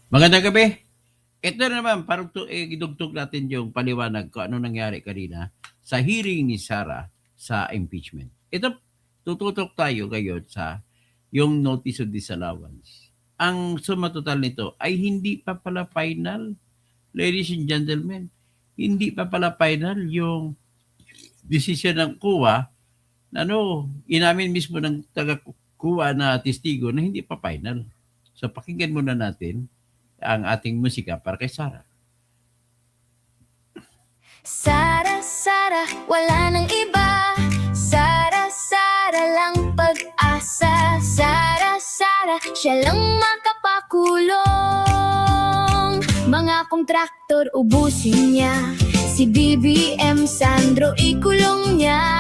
Magandang gabi. Ito na naman, parang idugtog natin yung paliwanag kung ano nangyari kanina sa hearing ni Sarah sa impeachment. Ito, tututok tayo ngayon sa yung notice of disallowance. Ang suma total nito ay hindi pa pala final, ladies and gentlemen. Hindi pa pala final yung desisyon ng kuwa na inamin mismo ng taga-kuwa na testigo na hindi pa final. So pakinggan muna natin ang ating musika para kay Sarah. Sara, Sara, wala nang iba. Sara, Sara lang pag-asa. Sara, Sara, siya lang makapakulong. Mga kontraktor ubusin niya. Si BBM Sandro ikulong niya.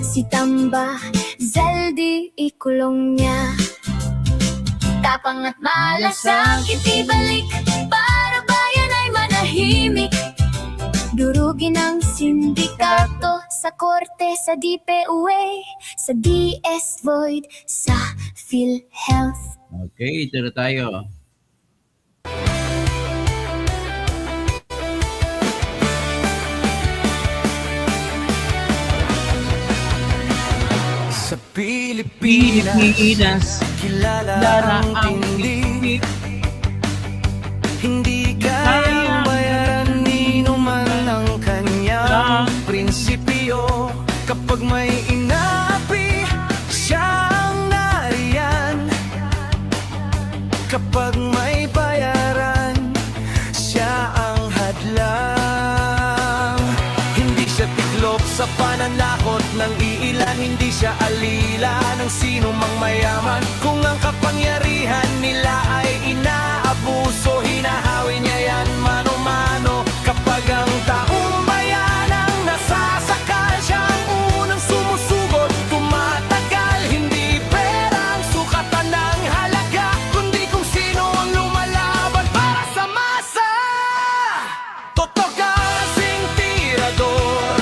Si Tamba Zaldi ikulong niya. Tapang at malasakit ibalik para bayan ay manahimik. Durugin ang sindikato sa korte, sa DPUA, sa DS Void, sa PhilHealth. Okay, ito na tayo. Sa Pilipinas, kilala ang tindig. Hindi kayang bayaran ni numan ang kanyang prinsipyo. Kapag may inapi, siya ang nariyan. Kapag may bayaran, siya ang hadlang. Hindi siya tiklop sa pananakot ng iilan. Hindi siya alila ng sino mang mayaman. Kung ang kapangyarihan nila ay inaabuso, hinahawi niya yan mano-mano. Kapag ang taong bayan ang nasasakal, siya ang unang sumusugot, tumatagal. Hindi pera ang sukatan ng halaga, kundi kung sino ang lumalaban para sa masa. Totoo kasing tirador,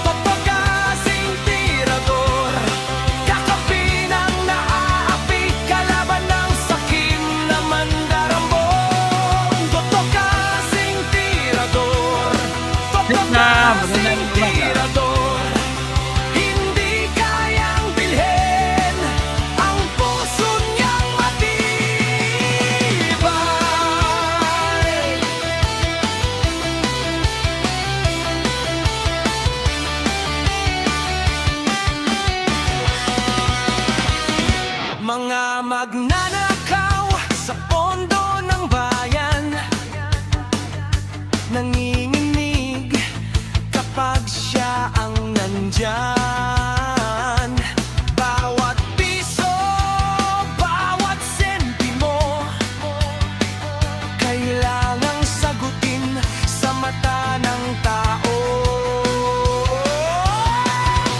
totoo kasing tirador. Kakapin ang naaapi, kalaban ng sakim na mandarambong. Totoo kasing tirador, totoo kasing tirador. Hindi kayang bilhin ang puso niyang matibay. Mga magnanakaw sa pondo ng bayan, nanginginig kapag siya ang nandyan. Bawat piso, bawat sentimo, kailangang sagutin sa mata ng tao.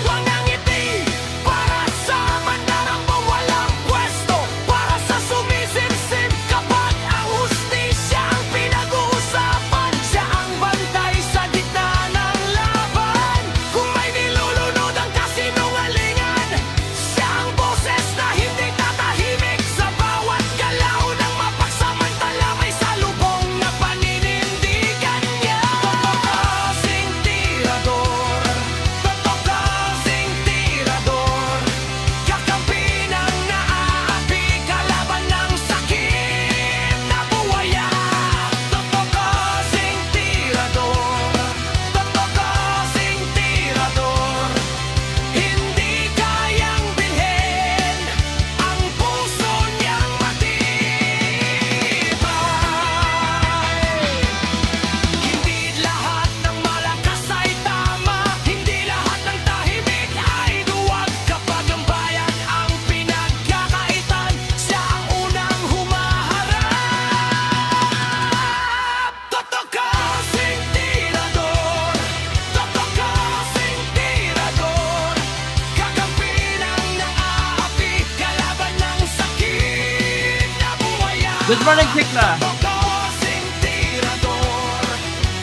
Walang ngiti para sa mandarambong walang pwesto, para sa sumisimsim kapag ang hustisya ang pinag-uusapan. Siya ang bantay sa gitna ng laban. Kung may nilulunod ang kasinungalingan, siya ang boses na hindi tatahimik. Sa bawat galaw ng mapagsamantala may salubong na paninindigan niya. Totoo kasing tirador, totoo kasing tirador. Kakampi ng naaapi, kalaban ng sakit na buwaya. Totoo kasing tirador, totoo kasing tirador. Hindi kayang bilhin ang puso niyang matibay. Hindi lahat ng malakas ay tama, hindi lahat ng tahimik ay duwag. Kapag ang bayan ang pinagkakaitan, siya ang unang humaharap. Totoo kasing tirador, totoo kasing tirador. Kakampi ng naaapi, kalaban ng sakit na buwaya. Good morning, Tekla. Totoo kasing tirador,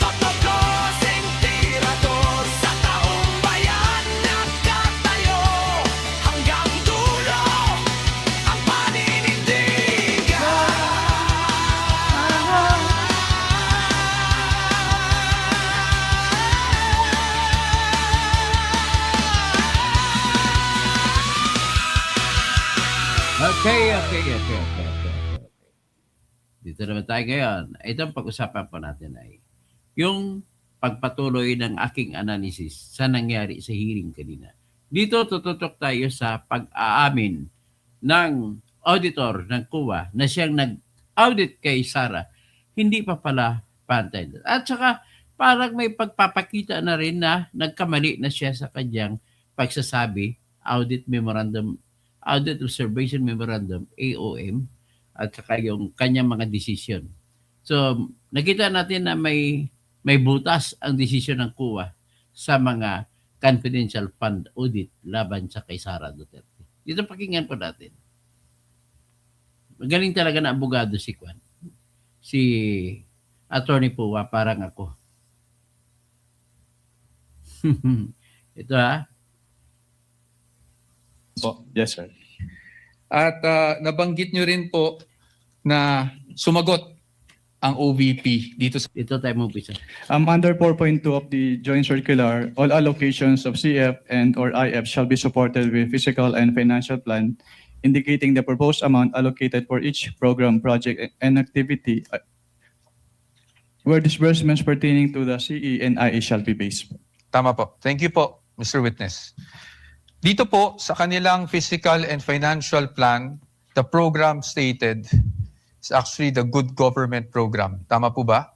totoo kasing tirador. Sa taong bayan nagkatayo, hanggang dulo ang paninindigan. Okay. Dito naman tayo ngayon. Ito ang pag-usapan po natin ay yung pagpatuloy ng aking analysis sa nangyari sa hearing kanina. Dito tututok tayo sa pag-aamin ng auditor ng COA na siyang nag-audit kay Sara. Hindi pa pala pantay. At saka parang may pagpapakita na rin na nagkamali na siya sa kanyang pagsasabi, Audit Observation Memorandum, AOM, at saka yung kanyang mga desisyon. So, nakita natin na may butas ang desisyon ng COA sa mga confidential fund audit laban sa kay Sara Duterte. Dito pakinggan po natin. Magaling talaga na abogado si Kwan. Si Attorney Pua, parang ako. Ito Po. Yes, sir. At nabanggit nyo rin po na sumagot ang OVP dito sa Ito tayo mo pisa. Under 4.2 of the joint circular, all allocations of CF and or IF shall be supported with physical and financial plan indicating the proposed amount allocated for each program, project, and activity where disbursements pertaining to the CE and IE shall be based. Tama po. Thank you po, Mr. Witness. Dito po sa kanilang physical and financial plan, the program stated is actually the Good Government Program. Tama po ba?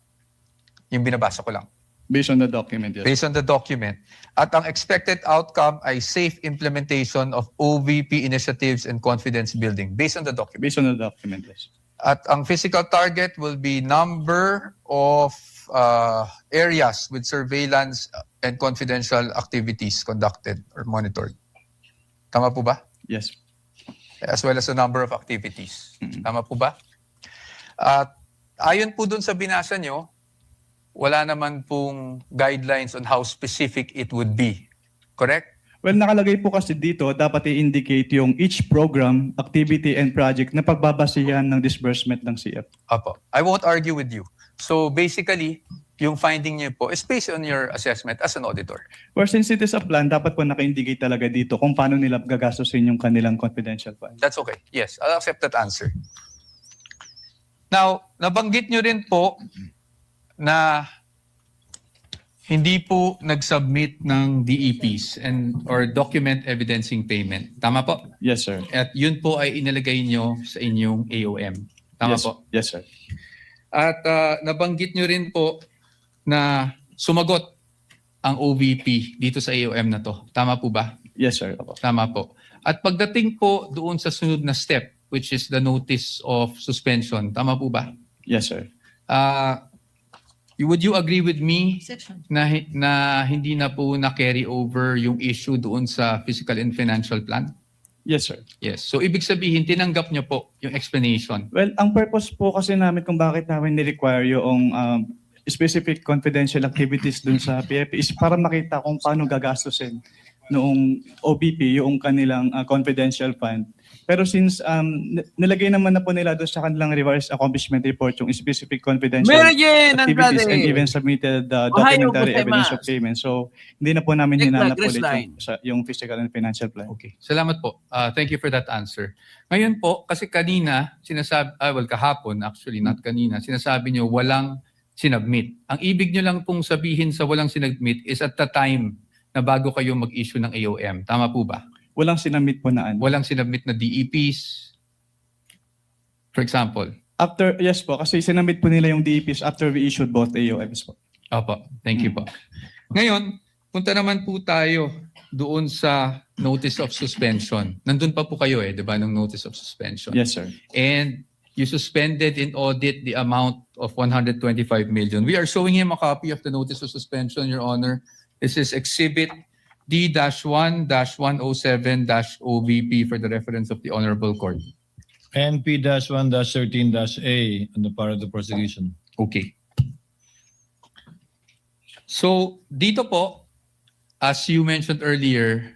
Yung binabasa ko lang. Based on the document, yes. Based on the document. At ang expected outcome ay safe implementation of OVP initiatives and confidence building. Based on the document. Based on the document, yes. At ang physical target will be number of areas with surveillance and confidential activities conducted or monitored. Tama po ba? Yes. As well as the number of activities. Mhm. Tama po ba? At ayon po dun sa binasa nyo, wala naman pong guidelines on how specific it would be. Correct? Well, nakalagay po kasi dito, dapat i-indicate yung each program, activity, and project na pagbabasihan ng disbursement ng CF. Apo. I won't argue with you. So basically, yung finding niyo po is based on your assessment as an auditor. Or since it is a plan, dapat po naka-indicate talaga dito kung paano nila gagastusin yung kanilang confidential fund. That's okay. Yes, I'll accept that answer. Now, nabanggit nyo rin po na hindi po nag-submit ng DEPs and or document evidencing payment. Tama po? Yes, sir. At yun po ay inilagay nyo sa inyong AOM. Tama yes, po? Yes, sir. At nabanggit nyo rin po na sumagot ang OVP dito sa AOM na to. Tama po ba? Yes, sir. Opo. Tama po. At pagdating po doon sa sunod na step, which is the notice of suspension, tama po ba? Yes, sir. Would you agree with me na hindi na po na-carry over yung issue doon sa physical and financial plan? Yes, sir. Yes. So ibig sabihin, tinanggap nyo po yung explanation. Well, ang purpose po kasi namin kung bakit namin ni-require yung specific confidential activities dun sa PFP is para makita kung paano gagastusin noong OBP yung kanilang confidential fund. Pero since nilagay naman na po nila doon sa kanilang revised accomplishment report yung specific confidential activities and even submitted documentary evidence of payment. So, hindi na po namin hinanap ulit yung physical and financial plan. Okay. Salamat po. Thank you for that answer. Ngayon po, kasi kanina, kahapon actually, not kanina, sinasabi nyo walang sinubmit. Ang ibig nyo lang pong sabihin sa walang sinubmit is at the time na bago kayo mag-issue ng AOM. Tama po ba? Walang sinubmit po na Walang sinubmit na DEPs, for example. Yes po, kasi sinubmit po nila yung DEPs after we issued both AOMs po. Opo, thank you po. Ngayon, punta naman po tayo doon sa notice of suspension. Nandun pa po kayo di ba, ng notice of suspension. Yes, sir. And you suspended in audit the amount of 125 million. We are showing him a copy of the notice of suspension, Your Honor. This is Exhibit D-1-107-OVP for the reference of the Honorable Court. NP-1-13-A on the part of the prosecution. Okay. So, dito po, as you mentioned earlier,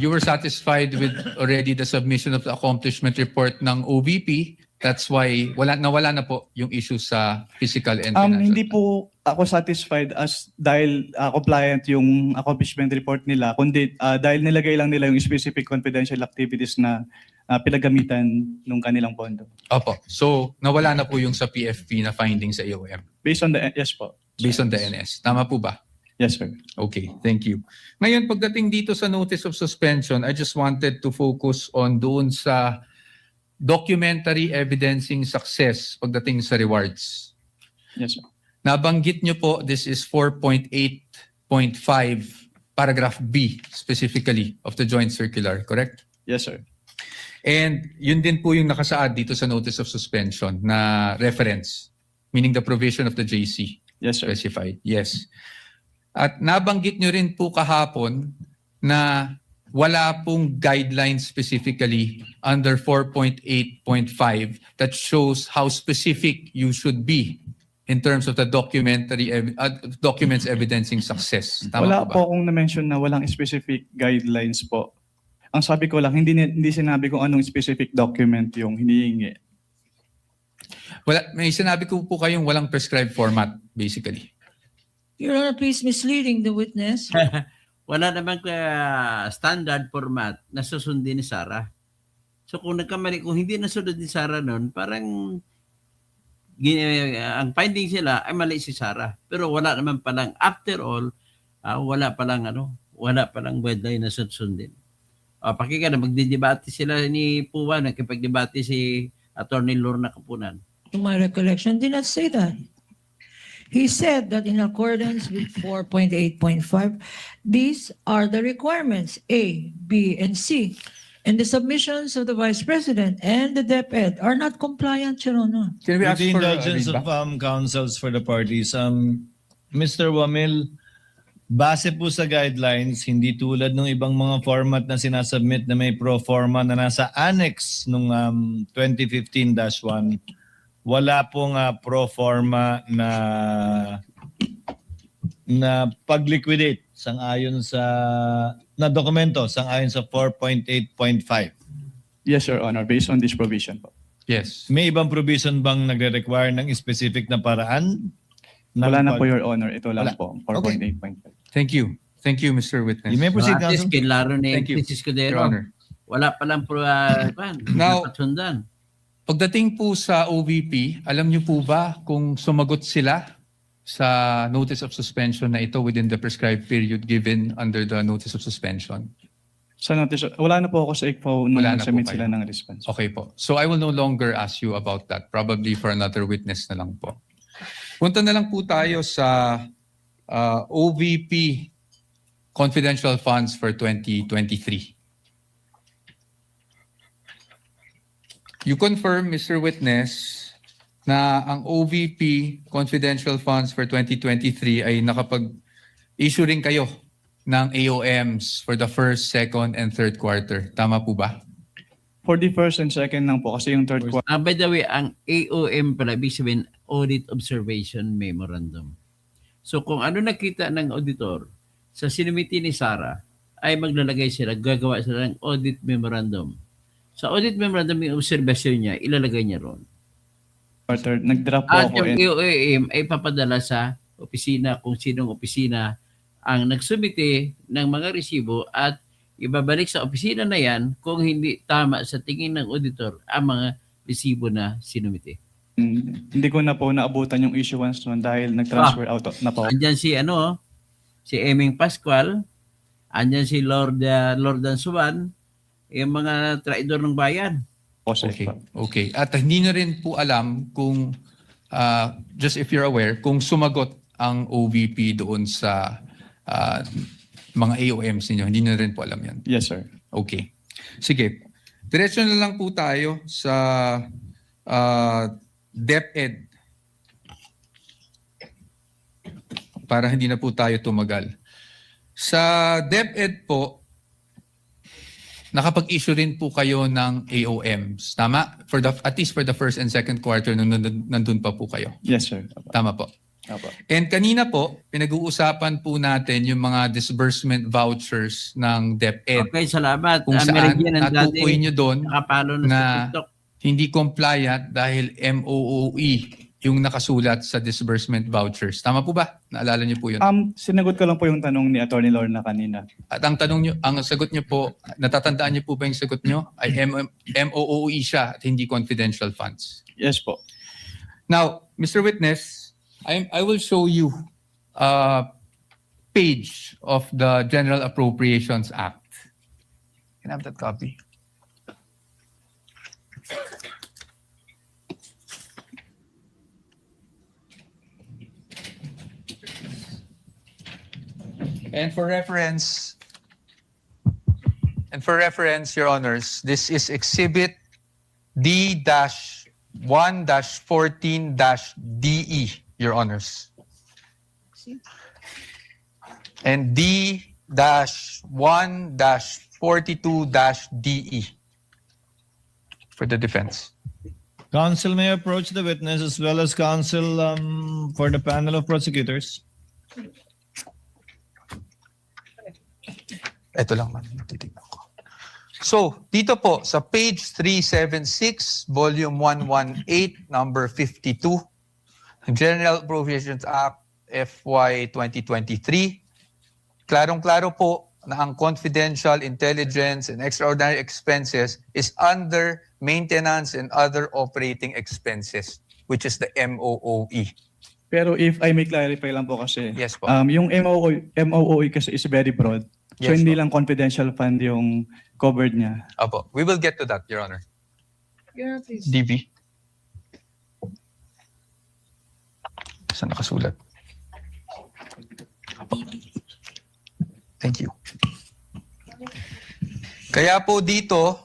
you were satisfied with already the submission of the accomplishment report ng OVP. That's why nawala na po yung issue sa physical and financial. Hindi po ako satisfied dahil compliant yung accomplishment report nila, kundi dahil nilagay lang nila yung specific confidential activities na pinagamitan ng kanilang pondo. Opo. So, nawala na po yung sa PFP na finding sa AOM Based on the, yes po. based on the NS. Tama po ba? Yes, sir. Okay, thank you. Ngayon, pagdating dito sa notice of suspension, I just wanted to focus on doon sa documentary evidencing success pagdating sa rewards. Yes, sir. Nabanggit nyo po, this is 4.8.5 paragraph B specifically of the joint circular, correct? Yes, sir. And yun din po yung nakasaad dito sa notice of suspension na reference, meaning the provision of the JC Yes, sir. specified. Yes. At nabanggit nyo rin po kahapon na wala pong guidelines specifically under 4.8.5 that shows how specific you should be in terms of the documents evidencing success. Tama Wala po ba? po akong na-mention na walang specific guidelines po. Ang sabi ko lang, hindi sinabi kung anong specific document yung hinihingi. Wala, may sinabi ko po kayong walang prescribed format, basically. Your Honor, please misleading the witness. Wala namang standard format na susundin ni Sarah. So kung nagkamali, kung hindi nasunod ni Sarah noon, parang ang finding sila ay mali si Sarah. Pero wala naman palang, after all, wala palang guideline na susundin. Pakinggan na, magdidebate sila ni Puwa, nakipagdebate si Attorney Lorna Kapunan. To my recollection, did not say that. He said that in accordance with 4.8.5, these are the requirements A, B, and C. And the submissions of the Vice President and the DepEd are not compliant, Your Honor. Can we With ask the for indulgence feedback? of counsels for the parties, Mr. Wamil, base po sa guidelines, hindi tulad ng ibang mga format na sinasubmit na may pro forma na nasa annex nung 2015-1, wala pong pro forma na pag-liquidate sang-ayon sa na dokumento sang-ayon sa 4.8.5. Yes, Your Honor, based on this provision po. Yes. May ibang provision bang nagre-require ng specific na paraan? Wala na po, Your Honor. Ito lang Wala. po, Okay. 4.8.5. Thank you. Thank you, Mr. Witness. You may proceed, At least, counsel. kinlaro ni Thank you, Francis Your Cordero. Honor. Wala palang Now- dapat sundan. Pagdating po sa OVP, alam niyo po ba kung sumagot sila sa notice of suspension na ito within the prescribed period given under the notice of suspension? Sa notice, wala na po ako sa ICFO nung Wala na po submit kayo. sila ng response. Okay po. So I will no longer ask you about that. Probably for another witness na lang po. Punta na lang po tayo sa OVP confidential funds for 2023. You confirm, Mr. Witness, na ang OVP confidential funds for 2023 ay nakapag-issue rin kayo ng AOMs for the first, second, and third quarter. Tama po ba? For the first and second lang po kasi yung third quarter. By the way, ang AOM pala, ibig sabihin, Audit Observation Memorandum. So kung ano nakita ng auditor sa sinumiti ni Sarah, ay maglalagay sila, gagawa sila ng Audit Memorandum. Sa Audit Memorandum, yung observation niya, ilalagay niya ron. Nag-drop po At ako. yung AOM ay papadala sa opisina kung sinong opisina ang nagsumite ng mga resibo at ibabalik sa opisina na yan kung hindi tama sa tingin ng auditor ang mga resibo na sinumite. Hindi ko na po naabutan yung issuance nun dahil nag-transfer out na po. Andyan si si Eming Pascual, andyan si Lord Dansuan, yung mga traidor ng bayan. Okay. Okay. At hindi na rin po alam kung, just if you're aware, kung sumagot ang OVP doon sa mga AOMs ninyo. Hindi na rin po alam yan. Yes, sir. Okay. Sige. Diretso na lang po tayo sa DepEd para hindi na po tayo tumagal. Sa DepEd po, nakapag-issue rin po kayo ng AOMs. Tama? At least for the first and second quarter nung nandun pa po kayo. Yes, sir. Tama po. Apo. And kanina po, pinag-uusapan po natin yung mga disbursement vouchers ng DepEd. Okay, salamat. Kung saan Meridian and natukoy Daddy, nyo doon nakapalo na sa na TikTok. hindi compliant dahil MOOE yung nakasulat sa disbursement vouchers. Tama po ba? Naalala niyo po yun? Sinagot ko lang po yung tanong ni Attorney Lorna kanina. At ang tanong niyo, ang sagot niyo po, natatandaan niyo po ba yung sagot niyo? Ay MOOE siya at hindi confidential funds. Yes po. Now, Mr. Witness, I will show you a page of the General Appropriations Act. Can I have that copy? And for reference, Your Honors, this is Exhibit D-1-14-DE, Your Honors. And D-1-42-DE for the defense. Counsel may approach the witness as well as counsel for the panel of prosecutors. Ito lang, ma'am. Titignan ko. So, dito po, sa page 376, volume 118, number 52, General Appropriations Act FY 2023, klarong-klaro po na ang confidential, intelligence, and extraordinary expenses is under maintenance and other operating expenses, which is the MOOE. Pero if I may clarify lang po kasi, Yes po. yung MOOE kasi is very broad. So Yes hindi po. lang confidential fund yung covered niya. Apo. We will get to that, Your Honor. DB. Saan nakasulat? Apo. Thank you. Kaya po dito,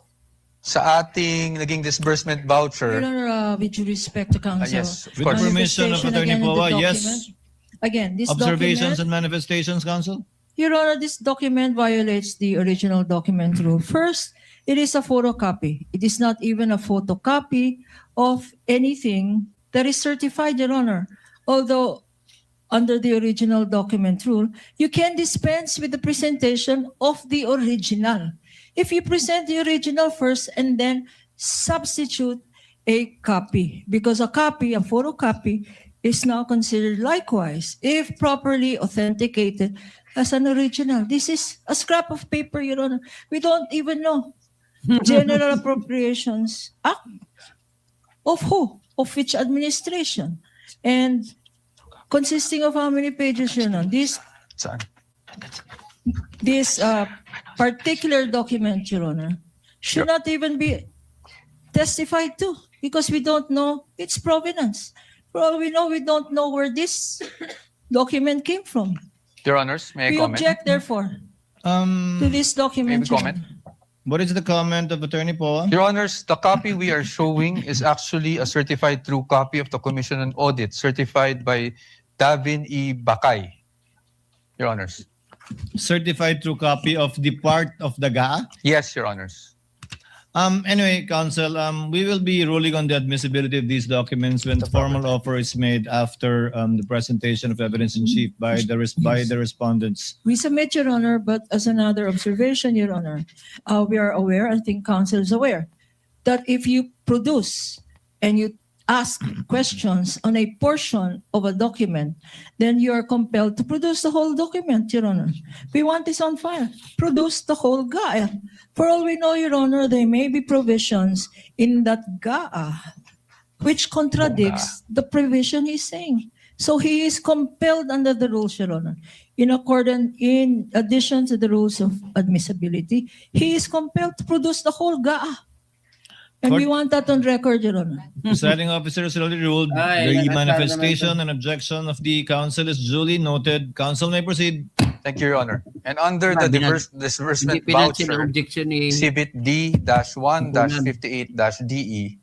sa ating naging disbursement voucher, Your Honor, with due respect to counsel. yes, of With course. permission of Manifestation Attorney again in the Poa, yes. document. Again, this Observations document, and manifestations, counsel? Your Honor, this document violates the original document rule. First, it is a photocopy. It is not even a photocopy of anything that is certified, Your Honor. Although, under the original document rule, you can dispense with the presentation of the original. If you present the original first and then substitute a copy, because a copy, a photocopy, is now considered likewise, if properly authenticated, as an original. This is a scrap of paper, Your Honor. We don't even know. General Appropriations Act. Of who? Of which administration? And consisting of how many pages, Your Honor? Saan? This particular document, Your Honor, should not even be testified to because we don't know its provenance. For all we know, we don't know where this document came from. Your Honors, may I We comment? object, therefore, to this May document. we Your comment? Honor. What is the comment of Attorney Poa? Your Honors, the copy we are showing is actually a certified true copy of the Commission on Audit, certified by Davin E. Bakay. Your Honors. Certified true copy of the part of the GAA? Yes, Your Honors. Anyway, counsel, we will be ruling on the admissibility of these documents when the formal offer is made after the presentation of evidence in chief by the respondents. We submit, Your Honor, but as another observation, Your Honor, we are aware, I think counsel is aware, that if you produce and you ask questions on a portion of a document, then you are compelled to produce the whole document, Your Honor. We want this on file. Produce the whole GAA. For all we know, Your Honor, there may be provisions in that GAA which contradicts the provision he's saying. So he is compelled under the rules, Your Honor. In addition to the rules of admissibility, he is compelled to produce the whole GAA. And we want that on record, Your Honor. Presiding officer has already ruled Ay, the nakasama manifestation and objection of the counsel is duly noted. Counsel may proceed. Thank you, Your Honor. And under the disbursement Hindi pinansin ang voucher, objection ni Exhibit D-1-58-DE,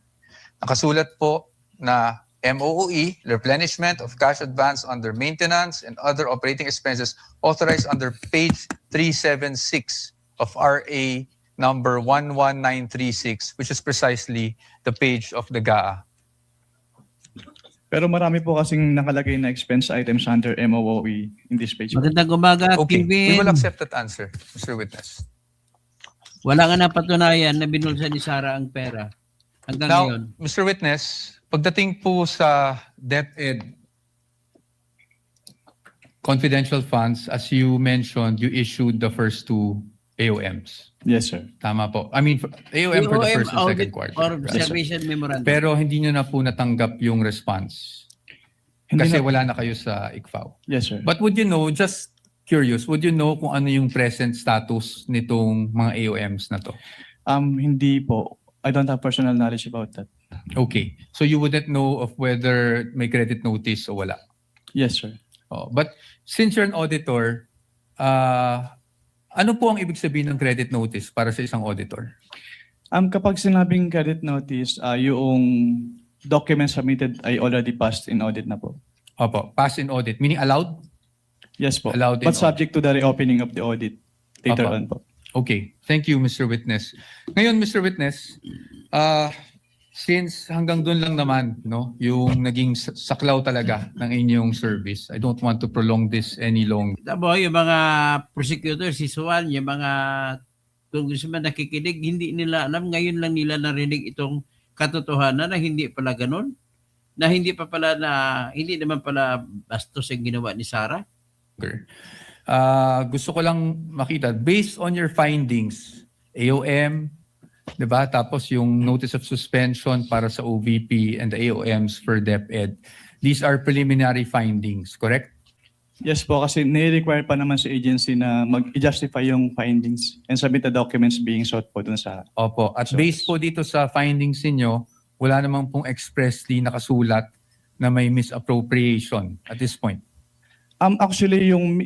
nakasulat po na MOOE, replenishment of cash advance under maintenance and other operating expenses authorized under page 376 of RA number 11936, which is precisely the page of the GAA. Pero marami po kasing nakalagay na expense items under MOOE in this page. Magandang umaga, Okay, we will Kevin. accept that answer, Mr. Witness. Wala nga napatunayan na binulsa ni Sara ang pera. hanggang Now, ngayon. Mr. Witness, pagdating po sa DepEd confidential funds, as you mentioned, you issued the first 2 AOMs. Yes, sir. Tama po. I mean, AOM for the AOM first and audit second quarter. or Right. observation memorandum. Pero hindi nyo na po natanggap yung response. Hindi Kasi na- wala na kayo sa ICFAO. Yes, sir. But would you know, just curious, would you know kung ano yung present status nitong mga AOMs na to? Hindi po. I don't have personal knowledge about that. Okay. So you wouldn't know of whether may credit notice o wala. Yes, sir. Oh, but since you're an auditor, ano po ang ibig sabihin ng credit notice para sa isang auditor? Kapag sinabing credit notice, yung document submitted ay already passed in audit na po. Opo, pass in audit, meaning allowed? Yes po. Allowed in But subject to the reopening of the audit later Apa. on po. Okay, thank you, Mr. Witness. Ngayon, Mr. Witness, since hanggang doon lang naman, no, yung naging saklaw talaga ng inyong service, I don't want to prolong this any longer. Tabo, yung mga prosecutor, si Suwan, yung mga congressman nakikinig, hindi nila alam. Ngayon lang nila narinig itong katotohanan na hindi pala ganun. Na hindi pa pala hindi naman pala bastos yung ginawa ni Sarah. Gusto ko lang makita, based on your findings, AOM, di ba? Tapos yung notice of suspension para sa OVP and the AOMs for DepEd, these are preliminary findings, correct? Yes po, kasi nire-require pa naman sa agency na mag-justify yung findings and submit the documents being sought po dun sa... Opo. At So- based po dito sa findings ninyo, wala namang pong expressly nakasulat na may misappropriation at this point. Actually, yung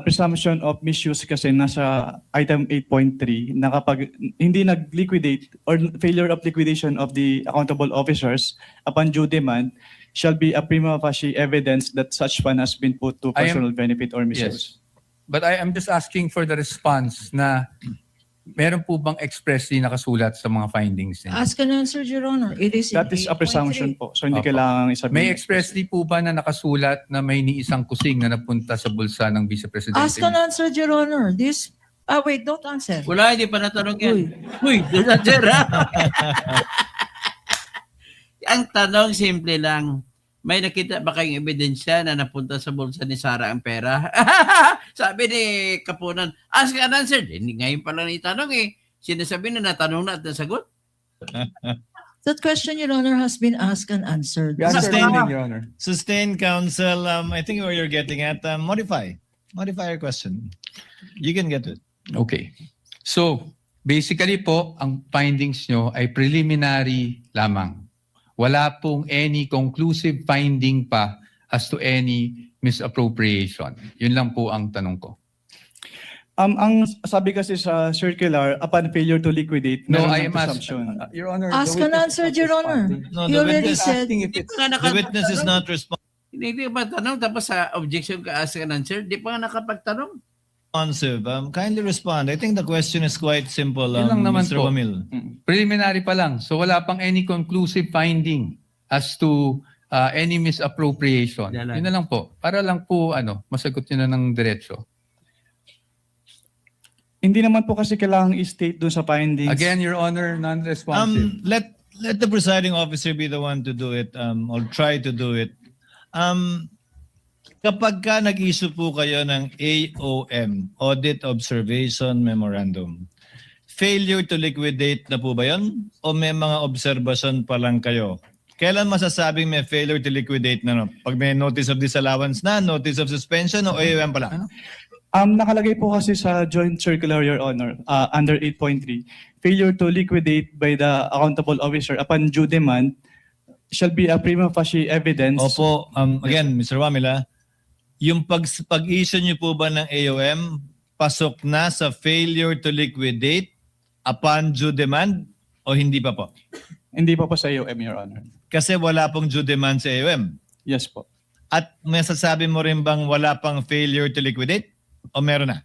presumption of misuse kasi nasa item 8.3 na kapag hindi nag-liquidate or failure of liquidation of the accountable officers upon due demand shall be a prima facie evidence that such fund has been put to I am- personal benefit or misuse. But I am just asking for the response na meron po bang expressly nakasulat sa mga findings ninyo? Ask and answer, Your Honor. It is in That is a presumption 8.3. po. So hindi Opo. kailangan isabihin. May expressly po ba na nakasulat na may ni isang kusing na napunta sa bulsa ng Vice Presidente? Ask and answer, Your Honor. This, wait, don't answer. Wala, hindi pa natanong yan. Uy, doon na Sarah. Ang tanong, simple lang. May nakita ba kayong ebidensya na napunta sa bulsa ni Sarah ang pera? Sabi ni Kapunan, ask and answer. Hindi ngayon pa lang itanong eh. Sinasabi na natanong na at nasagot. That question, Your Honor, has been asked and answered. Your Honor. Sustained counsel, I think where you're getting at, modify your question. You can get it. Okay. So, basically po, ang findings nyo ay preliminary lamang. Wala pong any conclusive finding pa as to any misappropriation. Yun lang po ang tanong ko. Ang sabi kasi sa circular, upon failure to liquidate, No, meron I ng am presumption. Your Honor, Ask and answer, Your Honor. No, You the already witness, said, Hindi pa nga the witness is not Hindi pa tanong tapos sa objection ka ask and answer, di pa nga nakapagtanong. responsive. Kindly respond. I think the question is quite simple, Yun lang naman Mr. po. Wamil. Preliminary pa lang. So wala pang any conclusive finding as to any misappropriation. Yan lang. Yun na lang po. Para lang po masagot nyo na ng diretso. Hindi naman po kasi kailangang i-state dun sa findings. Again, Your Honor, non-responsive. Let the presiding officer be the one to do it, or try to do it. Kapag ka nag-issue po kayo ng AOM, Audit Observation Memorandum, failure to liquidate na po ba yun? O may mga observation pa lang kayo? Kailan masasabing may failure to liquidate na? No? Pag may notice of disallowance na, notice of suspension, o AOM pa lang? Nakalagay po kasi sa joint circular, Your Honor, under 8.3, failure to liquidate by the accountable officer upon due demand shall be a prima facie evidence. Opo, again, Mr. Wamila, yung pag-issue niyo po ba ng AOM, pasok na sa failure to liquidate upon due demand o hindi pa po? Hindi pa po sa AOM, Your Honor. Kasi wala pong due demand sa AOM. Yes po. At may sasabi mo rin bang wala pang failure to liquidate? O meron na?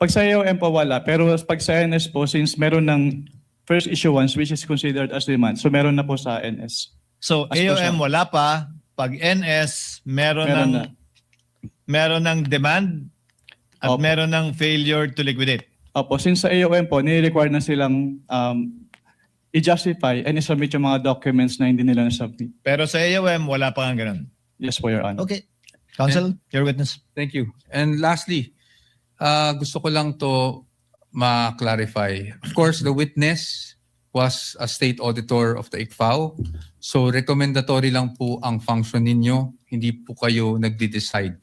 Pag sa AOM po wala, pero pag sa NS po, since meron ng first issuance which is considered as demand, so meron na po sa NS. So As per AOM wala pa, pag NS meron ng demand at Opo. meron ng failure to liquidate. Opo, since sa AOM po, nire-require na silang i-justify and i-submit yung mga documents na hindi nila na-submit. Pero sa AOM, wala pa nga ganun. Yes po, Your Honor. Okay. Counsel, your witness. Thank you. And lastly, gusto ko lang to ma-clarify. Of course, the witness was a state auditor of the ICFAO. So recommendatory lang po ang function ninyo. Hindi po kayo nagde-decide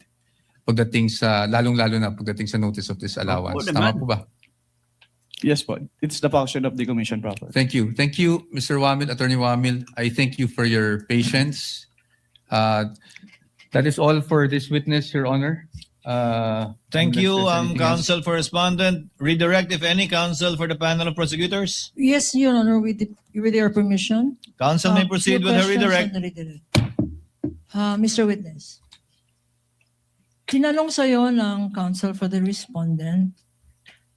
pagdating sa, lalong-lalo na pagdating sa notice of disallowance. Opo Tama naman. po ba? Yes po. It's the function of the commission proper. Thank you. Thank you, Mr. Wamil, Attorney Wamil. I thank you for your patience. That is all for this witness, Your Honor. Thank unless you, there's anything else. counsel for respondent. Redirect, if any, counsel for the panel of prosecutors. Yes, Your Honor, with your permission. Counsel may proceed Few with her questions redirect. on the redirect. Mr. Witness, tinanong sa'yo ng counsel for the respondent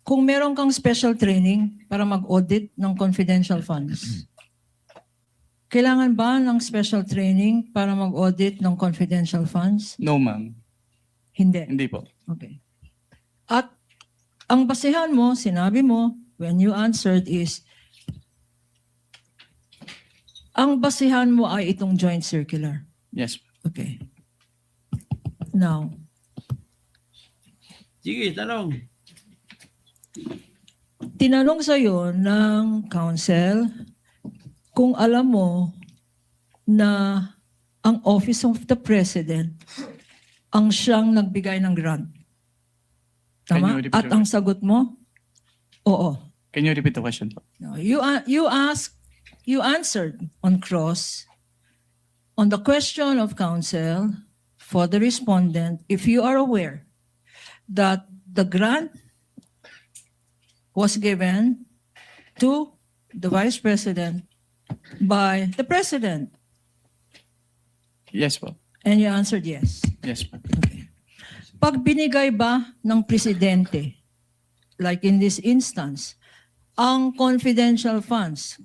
kung meron kang special training para mag-audit ng confidential funds. Kailangan ba ng special training para mag-audit ng confidential funds? No, ma'am. Hindi. Hindi po. Okay. At ang basehan mo, sinabi mo, when you answered is, ang basehan mo ay itong joint circular. Yes. Okay. Now, Sige, tanong. tinanong sa'yo ng counsel kung alam mo na ang Office of the President ang siyang nagbigay ng grant. Can Tama? you repeat At your ang sagot mo, oo. Can you repeat the question po? No, you answered on cross on the question of counsel for the respondent if you are aware that the grant was given to the Vice President by the President, Yes po. and you answered yes. Yes po. Okay. Pag binigay ba ng Presidente, like in this instance, ang confidential funds,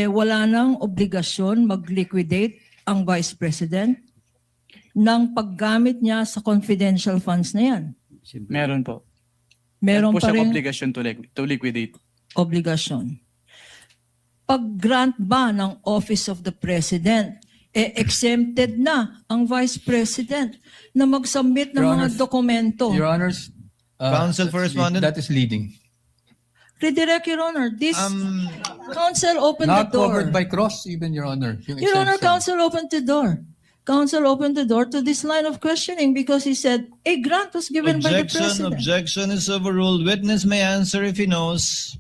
wala nang obligasyon mag-liquidate ang Vice President ng paggamit niya sa confidential funds na yan. Simple. Meron po. Meron po pa siyang rin obligation to liquidate. obligasyon. Pag-grant ba ng Office of the President, exempted na ang Vice President na mag-submit ng Your mga Honor, dokumento. Your Honors, Counsel for respondent. that is leading. Redirect, Your Honor. This counsel opened Not the door. covered by cross, even, Your Honor. Yung Your Honor, exemption. counsel opened the door. Counsel opened the door to this line of questioning because he said a grant was given by the President. Objection is overruled. Witness may answer if he knows.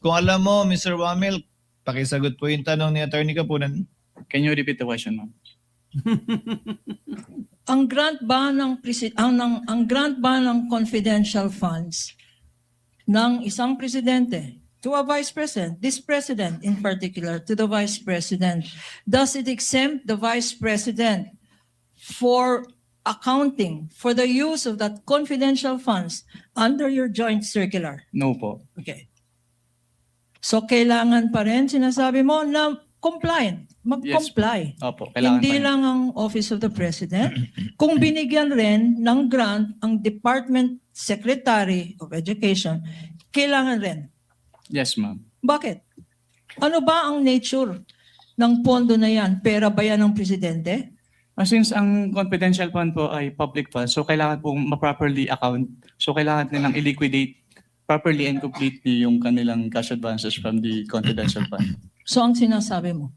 Kung alam mo, Mr. Wamil, pakisagot po yung tanong ni Attorney Kapunan. Can you repeat the question, ma'am? Ang grant ba ng confidential funds ng isang presidente to a vice president, this president in particular, to the vice president, does it exempt the vice president for accounting for the use of that confidential funds under your joint circular? No po. Okay. So kailangan pa rin, sinasabi mo, na compliant, mag-comply. Opo. Kailangan Hindi pa yun. lang ang Office of the President. Kung binigyan rin ng grant ang Department Secretary of Education, kailangan rin. Yes, ma'am. Bakit? Ano ba ang nature ng pondo na yan? Pera ba yan ng Presidente? Since ang confidential fund po ay public fund, so kailangan po ma-properly account. So kailangan nilang i-liquidate properly and completely yung kanilang cash advances from the confidential fund. So ang sinasabi mo,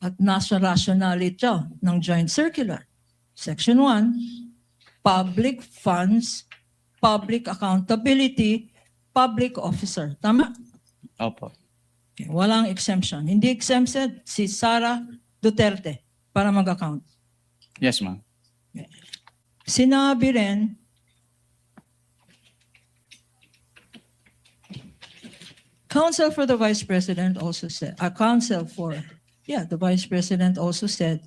at nasa rationality ng Joint Circular, Section 1, public funds, public accountability, public officer. Tama? Opo. Okay, walang exemption. Hindi exempted si Sara Duterte para mag-account. Yes, ma'am. Sinabi rin, counsel for the Vice President also said, the Vice President also said,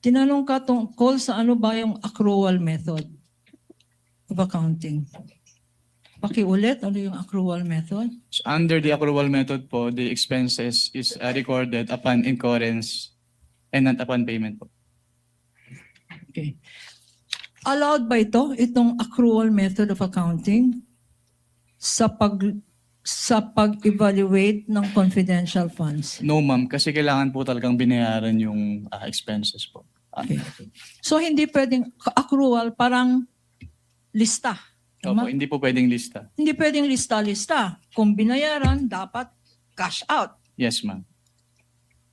tinanong ka tungkol sa ano ba yung accrual method of accounting. Pakiulit, ano yung accrual method? So under the accrual method po, the expenses is recorded upon incurrence and not upon payment po. Okay. Allowed ba itong accrual method of accounting sa sa pag-evaluate ng confidential funds? No ma'am, kasi kailangan po talagang binayaran yung expenses po. Okay. So hindi pwedeng accrual, parang lista. Opo, Tama? hindi po pwedeng lista. Hindi pwedeng lista-lista. Kung binayaran, dapat cash out. Yes ma'am.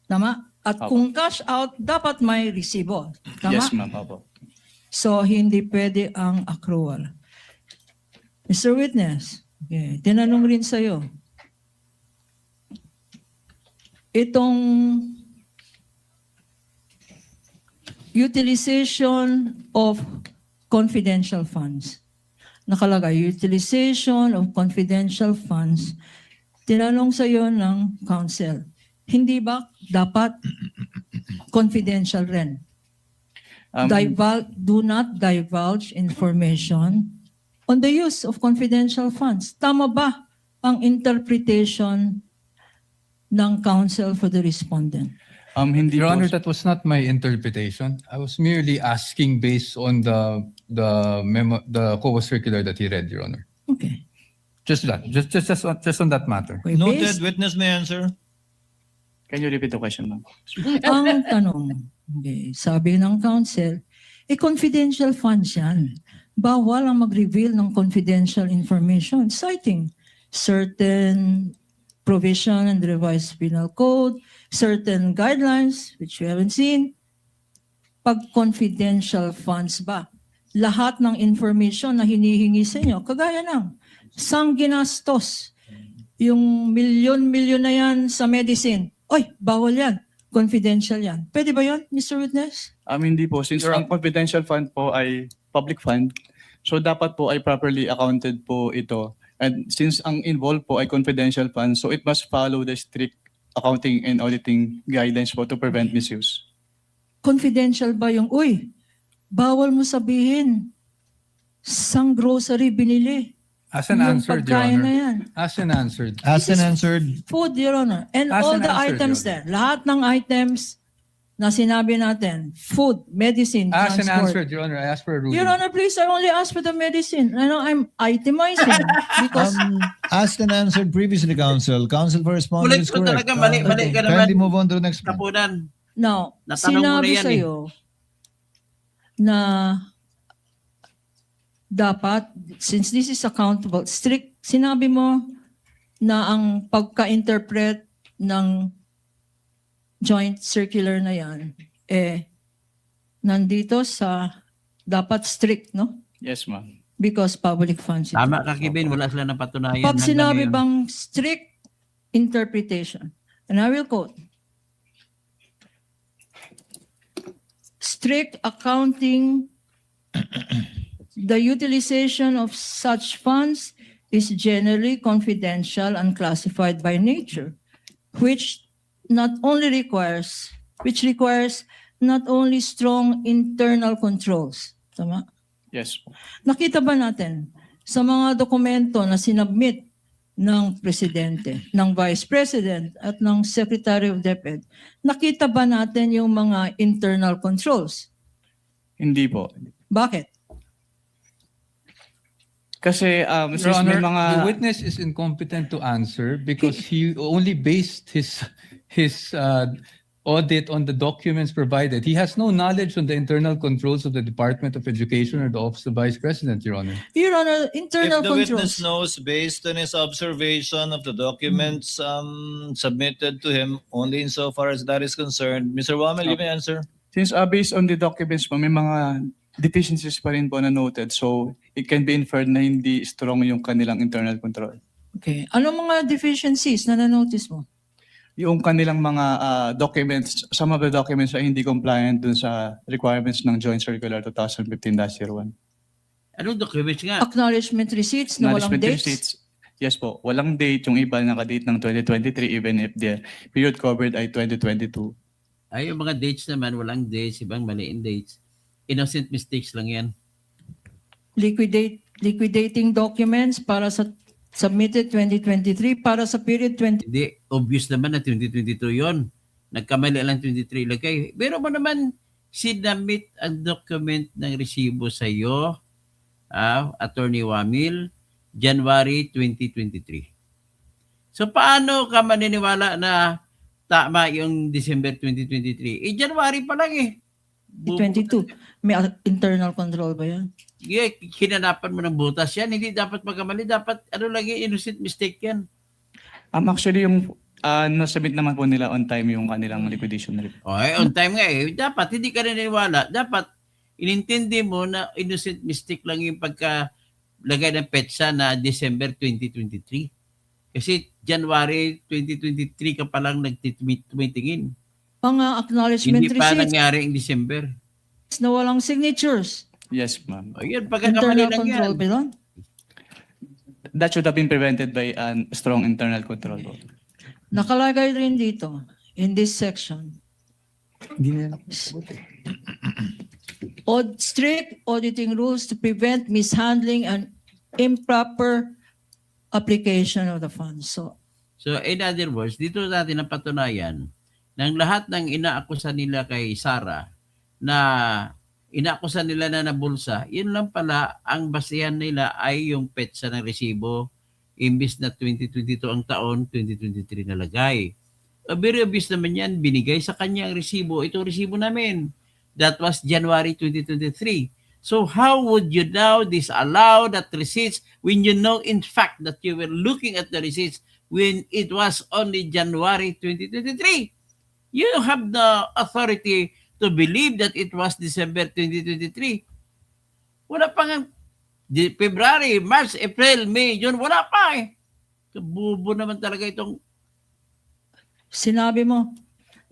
Tama? At Opo. kung cash out, dapat may resibo. Tama? Yes ma'am, opo. So, hindi pwede ang accrual. Mr. Witness, okay, tinanong rin sa'yo. Itong utilization of confidential funds. Nakalagay, utilization of confidential funds. Tinanong sa'yo ng counsel, hindi ba dapat confidential rin? Do not divulge information on the use of confidential funds. Tama ba ang interpretation ng counsel for the respondent? Hindi Your po. Honor, that was not my interpretation. I was merely asking based on the memo, the COA circular that he read, Your Honor. Okay. Just that, just on that matter. Okay, Noted, based- witness may answer. Can you repeat the question ma'am? Ang tanong, okay, sabi ng counsel, confidential funds yan. Bawal ang mag-reveal ng confidential information, citing certain provision in the revised penal code, certain guidelines, which we haven't seen. Pag confidential funds ba, lahat ng information na hinihingi sa inyo, kagaya ng sang ginastos, yung milyon-milyon na yan sa medicine, oy, bawal yan. Confidential yan. Pwede ba yun, Mr. Witness? Hindi po. Since ang confidential fund po ay public fund, so dapat po ay properly accounted po ito. And since ang involved po ay confidential fund, so it must follow the strict accounting and auditing guidelines po to prevent misuse. Confidential ba yung, uy, bawal mo sabihin, sang grocery binili. As an Yung answered, Your pagkain na Honor. yan. As an answered. Asked and answered. Food, Your Honor. And As all an the answer, items Your there. Lahat ng items na sinabi natin. Food, medicine, As an transport. answered, Your Honor. I asked for a ruling. Your Honor, please, I only asked for the medicine. I know I'm itemizing because Asked and answered previously, counsel. Counsel for respondent Ulit is ko correct. talaga, mali ka naman. Kindly move on to the next point. Kapunan. now, Natanong mo na sinabi yan sa'yo na dapat, since this is accountable, strict, sinabi mo na ang pagka-interpret ng joint circular na yan, nandito sa dapat strict, no? Yes ma'am. Because public funds. ito. Tama ka, Kevin. Wala sila napatunayan. Pag hanggang sinabi ngayon. bang strict interpretation, and I will quote, strict accounting, the utilization of such funds is generally confidential and classified by nature, which requires not only strong internal controls. Tama? Yes po. Nakita ba natin sa mga dokumento na sinubmit ng Presidente, ng Vice President at ng Secretary of DepEd, nakita ba natin yung mga internal controls? Hindi po. Bakit? Kasi Your since may Honor, mga... the witness is incompetent to answer because he only based his audit on the documents provided. He has no knowledge on the internal controls of the Department of Education or the Office of Vice President, Your Honor. Your Honor, internal If the witness controls. knows based on his observation of the documents submitted to him only insofar as that is concerned, Mr. Wamel, you may answer. Since based on the documents po, may mga deficiencies pa rin po na noted. So it can be inferred na hindi strong yung kanilang internal control. Okay. Ano mga deficiencies na na-notice mo? Yung kanilang mga documents, some of the documents ay hindi compliant dun sa requirements ng Joint Circular 2015-01. Anong documents nga? Acknowledgement receipts na walang Acknowledgement dates? receipts. Yes po, walang date. Yung iba nakadate ng 2023 even if the period covered ay 2022. Ay, yung mga dates naman, walang dates, ibang maliin dates. Innocent mistakes lang yan. Liquidating documents para sa submitted 2023 para sa period 20. Hindi, obvious naman na 2022 yon. Nagkamali lang 23 lagay. Pero mo naman, sinamit ang document ng resibo sa iyo, Attorney Wamil, January 2023. So paano ka maniniwala na tama yung December 2023? January pa lang eh. 22. May internal control ba yan? Yeah, hinanapan mo ng butas yan. Hindi dapat magkamali. Dapat lang yung innocent mistake yan. Actually, yung nasubmit naman po nila on time yung kanilang liquidation report. Okay, on time nga eh. Dapat hindi ka naniniwala. Dapat inintindi mo na innocent mistake lang yung pagkalagay ng petsa na December 2023. Kasi January 2023 ka palang tumitingin. Mga acknowledgement Hindi pa receipts nangyari yung December. na walang signatures. Yes, ma'am. O yun, pagkakamali Internal lang yan. control ba yun? That should have been prevented by a strong internal control. Nakalagay rin dito, in this section. Strict auditing rules to prevent mishandling and improper application of the funds. So, In other words, dito natin napatunayan ng lahat ng inaakusa nila kay Sara na inaakusa nila na nabulsa, yun lang pala ang basihan nila ay yung petsa ng resibo. Imbis na 2022 ang taon, 2023 nalagay. Very obvious naman yan, binigay sa kanya ang resibo. Itong resibo namin. That was January 2023. So how would you now disallow that receipts when you know in fact that you were looking at the receipts when it was only January 2023? You have the authority to believe that it was December 2023. Wala pa nga February, March, April, May, June, wala pa eh. Kabubo naman talaga itong sinabi mo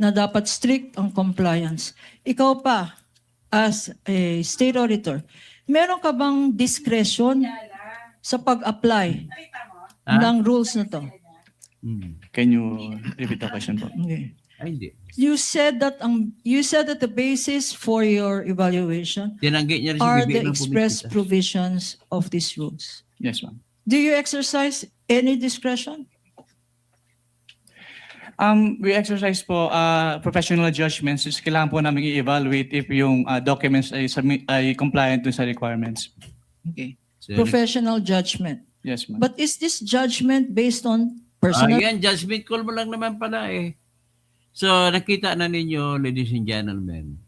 na dapat strict ang compliance. Ikaw pa, as a state auditor, meron ka bang discretion sa pag-apply ng rules na to? Can you repeat the question po? Okay. Ay, hindi. You said that the basis for your evaluation Tinanggi niya rin si are BBM the ng express publicity. provisions of these rules. Yes, ma'am. Do you exercise any discretion? We exercise po professional judgments. Kailangan po namin i-evaluate if yung documents ay compliant dun sa requirements. Okay. So, Professional judgment. Yes, ma'am. But is this judgment based on personal? yan, judgment call mo lang naman pala eh. So, nakita na ninyo, ladies and gentlemen,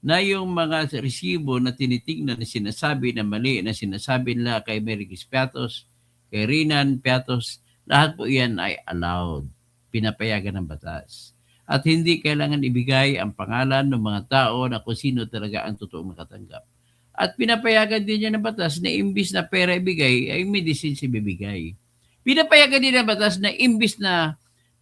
na yung mga resibo na tinitingnan na sinasabi na mali, na sinasabi nila kay Merikis Piatos, kay Rinan Piatos, lahat po yan ay allowed, pinapayagan ng batas. At hindi kailangan ibigay ang pangalan ng mga tao na kung sino talaga ang totoong makatanggap. At pinapayagan din niya ng batas na imbis na pera ibigay, ay medicine si bibigay. Pinapayagan din ng batas na imbis na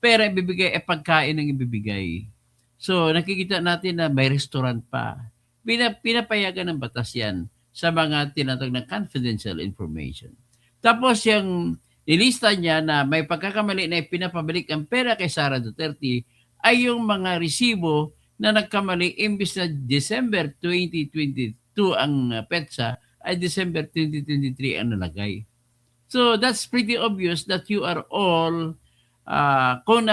pera ibibigay, ay pagkain ang ibibigay. So, nakikita natin na may restaurant pa. Pinapayagan ng batas yan sa mga tinatawag na confidential information. Tapos yung nilista niya na may pagkakamali na pinapabalik ang pera kay Sara Duterte ay yung mga resibo na nagkamali imbis na December 2022 ang petsa ay December 2023 ang nalagay. So that's pretty obvious that you are all kung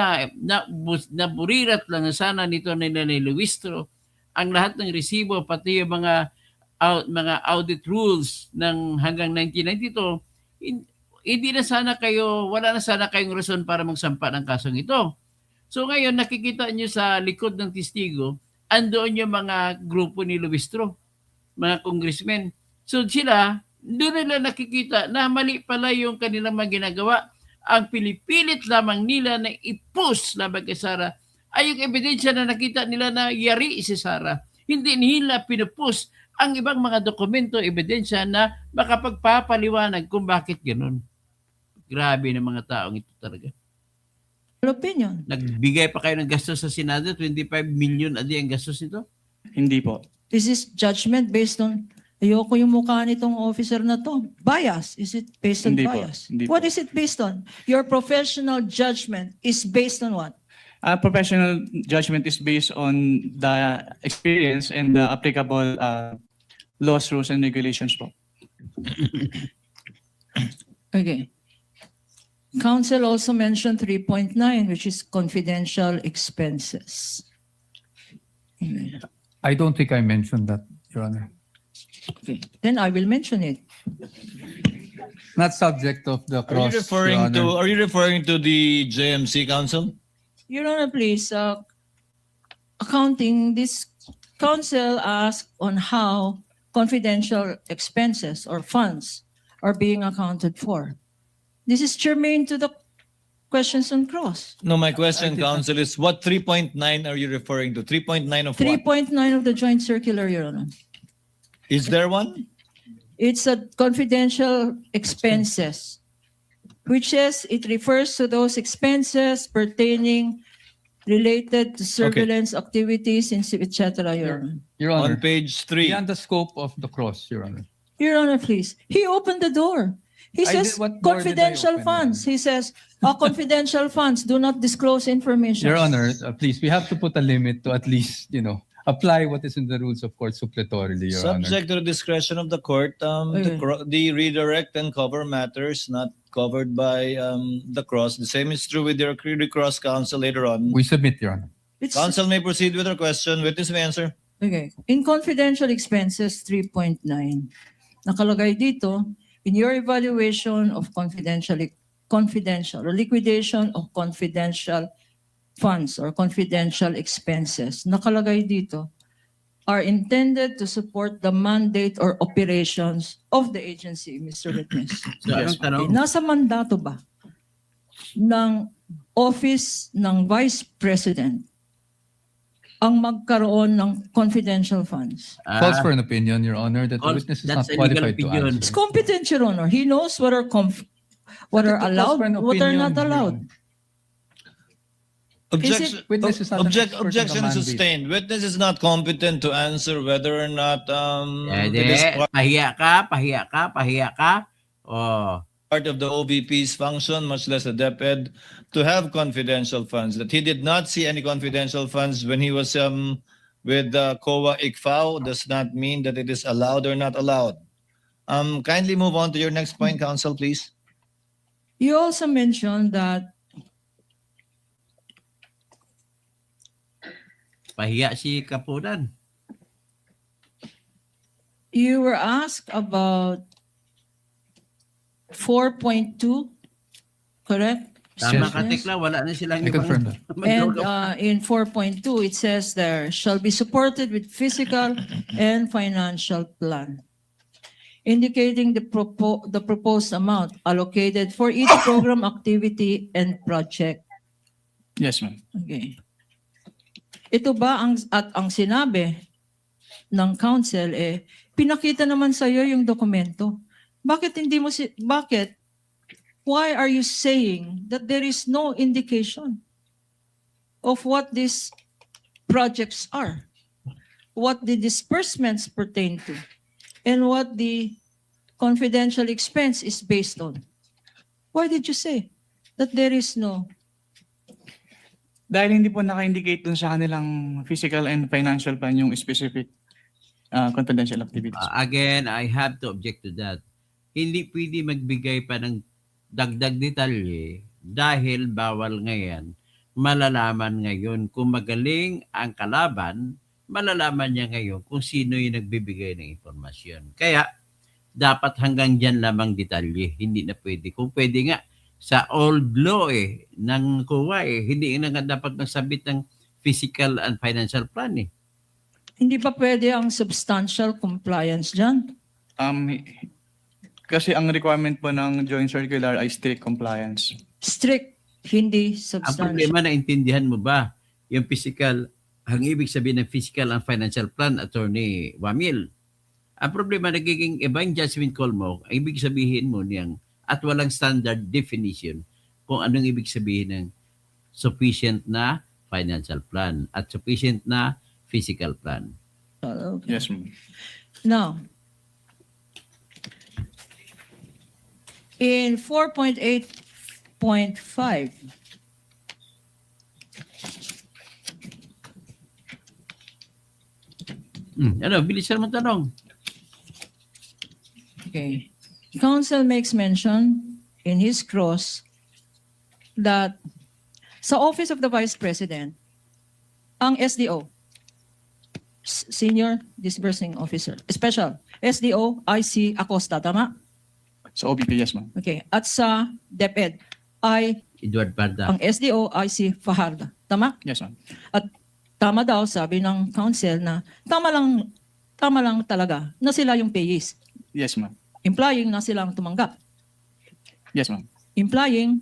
naburirat lang na sana nito ni Luistro ang lahat ng resibo pati yung mga audit rules ng hanggang 1992, hindi na sana kayo, wala na sana kayong rason para magsampa ng kasong ito. So ngayon nakikita niyo sa likod ng testigo, andoon yung mga grupo ni Luistro, mga congressmen. So sila, doon nila nakikita na mali pala yung kanilang mga ginagawa. Ang pinipilit lamang nila na i-push laban kay Sara ay yung ebidensya na nakita nila na yari si Sara. Hindi nila pinupush ang ibang mga dokumento, ebidensya na makapagpapaliwanag kung bakit ganun. Grabe ng mga taong ito talaga. Opinion. Nagbigay pa kayo ng gastos sa Senado, 25 million adi ang gastos nito? Hindi po. This is judgment based on, ayoko yung mukha nitong officer na to. Bias. Is it based on Hindi po. bias? Hindi What po. is it based on? Your professional judgment is based on what? Professional judgment is based on the experience and the applicable laws, rules, and regulations po. Okay. Council also mentioned 3.9, which is confidential expenses. I don't think I mentioned that, Your Honor. Okay. Then I will mention it. Not subject of the cross, Your Honor. Are you referring to the JMC Council? Your Honor, please, accounting, this council asked on how confidential expenses or funds are being accounted for. This is germane to the questions on cross. No, my question, Council, is what 3.9 are you referring to? 3.9 of what? 3.9 of the joint circular, Your Honor. Is there one? It's a confidential expenses, which is, it refers to those expenses pertaining related to surveillance activities, et cetera, Your Honor. Your On Honor, page 3. beyond the scope of the cross, Your Honor. Your Honor, please. He opened the door. He I says did- what door did I confidential open, funds. He says, confidential funds do not disclose information. Your Honor, please, we have to put a limit to at least, apply what is in the rules of court suppletorily, Your Honor. Subject to the discretion of the court, Okay. the redirect and cover matters not covered by the cross. The same is true with your cross, Council, later on. We submit, Your Honor. It's- Council may proceed with her question. Witness may answer. Okay. In confidential expenses 3.9, nakalagay dito, in your evaluation of confidential or liquidation of confidential funds or confidential expenses, nakalagay dito, are intended to support the mandate or operations of the agency, Mr. Witness. So, anong tanong? Nasa mandato ba ng Office ng Vice President ang magkaroon ng confidential funds? Calls for an opinion, Your Honor, that the Calls- witness is that's not a legal qualified to opinion. It's answer. competent, Your Honor. He knows what are allowed, for an what are opinion, not Your allowed. Honor. Objection, Witness is not an expert in the objection mandate. sustained. Witness is not competent to answer whether or not it is Pahiya ka. Oh. part of the OVP's function, much less a DepEd, to have confidential funds. That he did not see any confidential funds when he was with COA ICFAO does not mean that it is allowed or not allowed. Kindly move on to your next point, Council, please. You also mentioned that Pahiya si Kapunan. you were asked about 4.2, correct? Tama Yes. ka, Tekla. Wala na silang I confirm that. And in 4.2, it says there shall be supported with physical and financial plan, indicating the proposed amount allocated for each program activity and project. Yes, ma'am. Okay. Ito ba ang sinabi ng council pinakita naman sa iyo yung dokumento. Bakit why are you saying that there is no indication of what these projects are? What the disbursements pertain to? And what the confidential expense is based on? Why did you say that there is no? Dahil hindi po naka-indicate dun sa kanilang physical and financial plan yung specific confidential activities. Again, I have to object to that. Hindi pwede magbigay pa ng dagdag detalye dahil bawal ngayon. Malalaman ngayon kung magaling ang kalaban, malalaman niya ngayon kung sino yung nagbibigay ng impormasyon. Kaya, dapat hanggang dyan lamang detalye. Hindi na pwede. Kung pwede nga, sa old law ng COA hindi na nga dapat magsabit ng physical and financial plan Hindi ba pwede ang substantial compliance dyan? Kasi ang requirement po ng joint circular ay strict compliance. Strict, hindi Ang substantial. problema, naintindihan mo ba yung physical, ang ibig sabihin ng physical and financial plan, Attorney Wamil? Ang problema, nagiging iba yung judgment call mo, ang ibig sabihin mo niyang at walang standard definition kung anong ibig sabihin ng sufficient na financial plan at sufficient na physical plan. Okay. Yes, ma'am. Now, in 4.8.5, Bilisan mo tanong. okay, Council makes mention in his cross that sa Office of the Vice President, ang SDO, Senior Disbursing Officer, Special, SDO IC Acosta, tama? Sa OBP, yes ma'am. Okay. At sa DepEd ay Edward Parda. ang SDO ay si Fajardo. Tama? Yes ma'am. At tama daw, sabi ng council na tama lang talaga na sila yung payees. Yes ma'am. Implying na sila ang tumanggap. Yes ma'am. Implying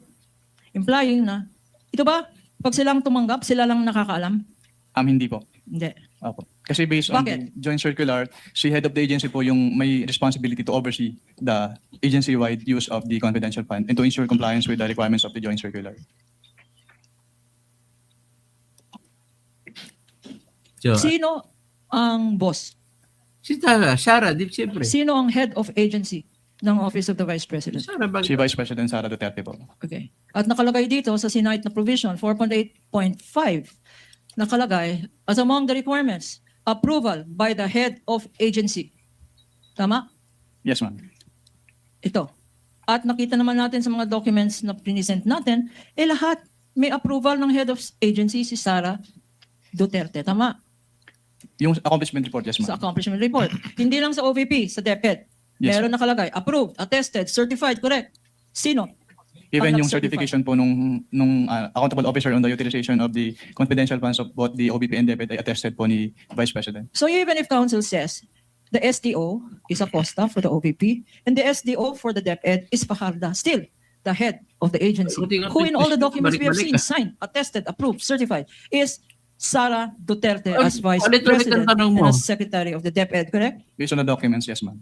na, ito ba, pag silang tumanggap, sila lang nakakaalam? Hindi po. Hindi. Opo. Kasi based on Bakit? the joint circular, si head of the agency po yung may responsibility to oversee the agency-wide use of the confidential fund and to ensure compliance with the requirements of the joint circular. So, Sino ang boss? si Sara, di siyempre. Sino ang head of agency ng Office of the Vice President? Sara ba? Si Vice President Sara Duterte po. Okay. At nakalagay dito sa Senate na provision 4.8.5, nakalagay as among the requirements, approval by the head of agency. Tama? Yes ma'am. Ito. At nakita naman natin sa mga documents na present natin, lahat may approval ng head of agency si Sara Duterte. Tama? Yung accomplishment report, yes Sa ma'am. accomplishment report. Hindi lang sa OVP, sa DepEd. Yes, Meron nakalagay, approved, attested, certified, correct. Sino? Even ang yung nag-certify. certification po nung accountable officer on the utilization of the confidential funds of both the OBP and DepEd ay attested po ni Vice President. So even if council says the SDO is Acosta for the OVP and the SDO for the DepEd is Fajardo, still the head of the agency, who in all the documents we have seen, signed, attested, approved, certified, is Sara Duterte as Vice Ulit-ulit ang President tanong and mo. as Secretary of the DepEd, correct? Based on the documents, yes ma'am.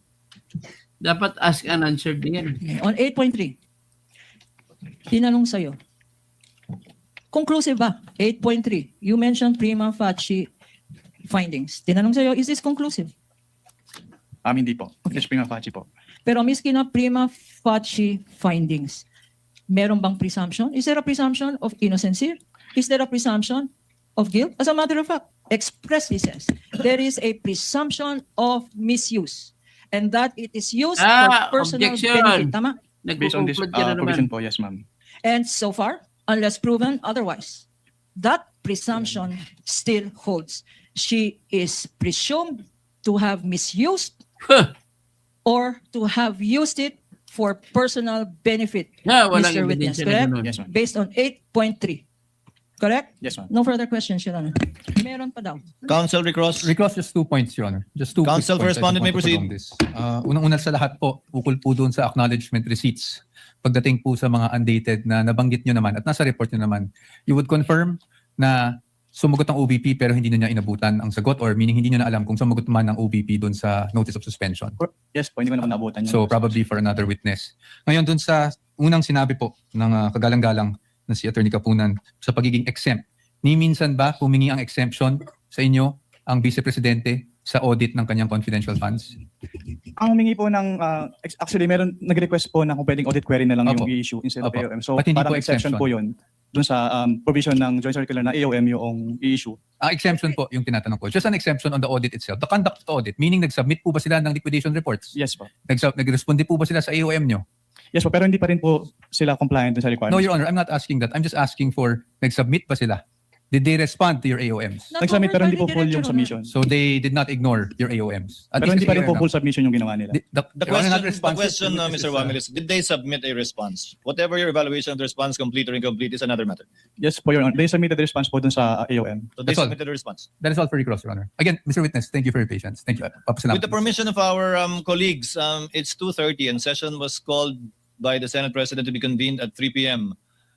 Dapat ask and answer din. Okay. On 8.3, tinanong sa'yo, conclusive ba? 8.3, you mentioned prima facie findings. Tinanong sa'yo, is this conclusive? Hindi po. It's prima facie po. Pero miski na prima facie findings, meron bang presumption? Is there a presumption of innocency? Is there a presumption of guilt? As a matter of fact, expressly says, there is a presumption of misuse and that it is used for personal objection. benefit. Tama? Based on this Nagkukonklud ka na provision naman. po, yes ma'am. And so far, unless proven otherwise, that presumption still holds. She is presumed to have misused Huh. or to have used it for personal benefit, Walang Mr. Witness, ebidensya na correct? ganun. Yes ma'am. Based on 8.3. Correct? Yes ma'am. No further questions, Your Honor. Meron pa daw. Council recross. Recross just 2 points, Your Honor. Just 2 quick Council points. I correspondent just may want to prolong proceed. this. Unang-una sa lahat po, ukol po doon sa acknowledgement receipts. Pagdating po sa mga undated na nabanggit nyo naman at nasa report nyo naman, you would confirm na sumagot ang OBP pero hindi na niya inabutan ang sagot or meaning hindi niya na alam kung sumagot man ang OBP doon sa notice of suspension. Yes po, hindi ko naman naabutan yun. So probably for another witness. Ngayon doon sa unang sinabi po ng kagalang-galang na si Attorney Kapunan sa pagiging exempt. Ni minsan ba humingi ang exemption sa inyo ang Vice Presidente sa audit ng kanyang confidential funds? Ang humingi po ng, actually meron nag-request po na kung pwedeng audit query na lang Opo. yung i-issue instead of Opo. AOM. So But hindi parang po exception exemption. po yun dun sa provision ng joint circular na AOM yung i-issue. Ang exemption po yung tinatanong ko. Just an exemption on the audit itself. The conduct of the audit, meaning nag-submit po ba sila ng liquidation reports? Yes po. Nag-responde po ba sila sa AOM nyo? Yes po, pero hindi pa rin po sila compliant dun sa requirements. No, Your Honor, I'm not asking that. I'm just asking for nag-submit ba sila? Did they respond to your AOMs? Nag-submit pero hindi po full yung submission. So they did not ignore your AOMs? At Pero least hindi pa rin po AOM full submission yung ginawa nila. The Your Honor, not question, responsive to Mr. witnesses, Wamil, is did they submit a response? Whatever your evaluation of the response, complete or incomplete, is another matter. Yes po, Your Honor. They submitted the response po dun sa AOM. So they That's all. submitted a response. That is all for recross, Your Honor. Again, Mr. Witness, thank you for your patience. Thank you. With the permission of our colleagues, it's 2:30 and session was called by the Senate President to be convened at 3 p.m.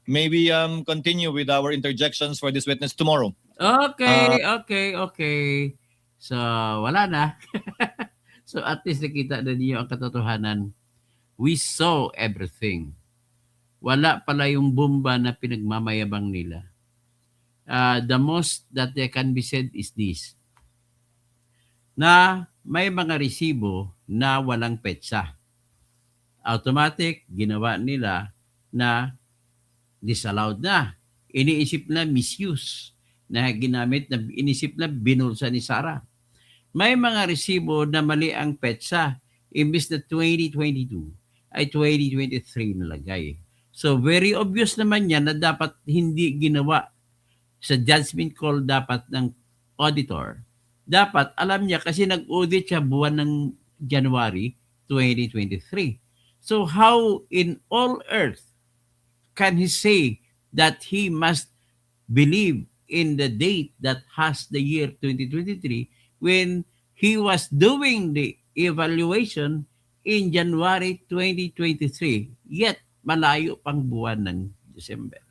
May we continue with our interjections for this witness tomorrow? Okay. So, wala na. So, at least nakita na niyo ang katotohanan. We saw everything. Wala pala yung bomba na pinagmamayabang nila. The most that they can be said is this. Na may mga resibo na walang petsa. Automatic, ginawa nila na disallowed na. Iniisip na misuse na ginamit na inisip na binulsa ni Sara. May mga resibo na mali ang petsa. Imbis na 2022 ay 2023 nalagay. So very obvious naman yan na dapat hindi ginawa sa judgment call dapat ng auditor. Dapat alam niya kasi nag-audit siya buwan ng January 2023. So how in all earth can he say that he must believe in the date that has the year 2023 when he was doing the evaluation in January 2023, yet malayo pang buwan ng December.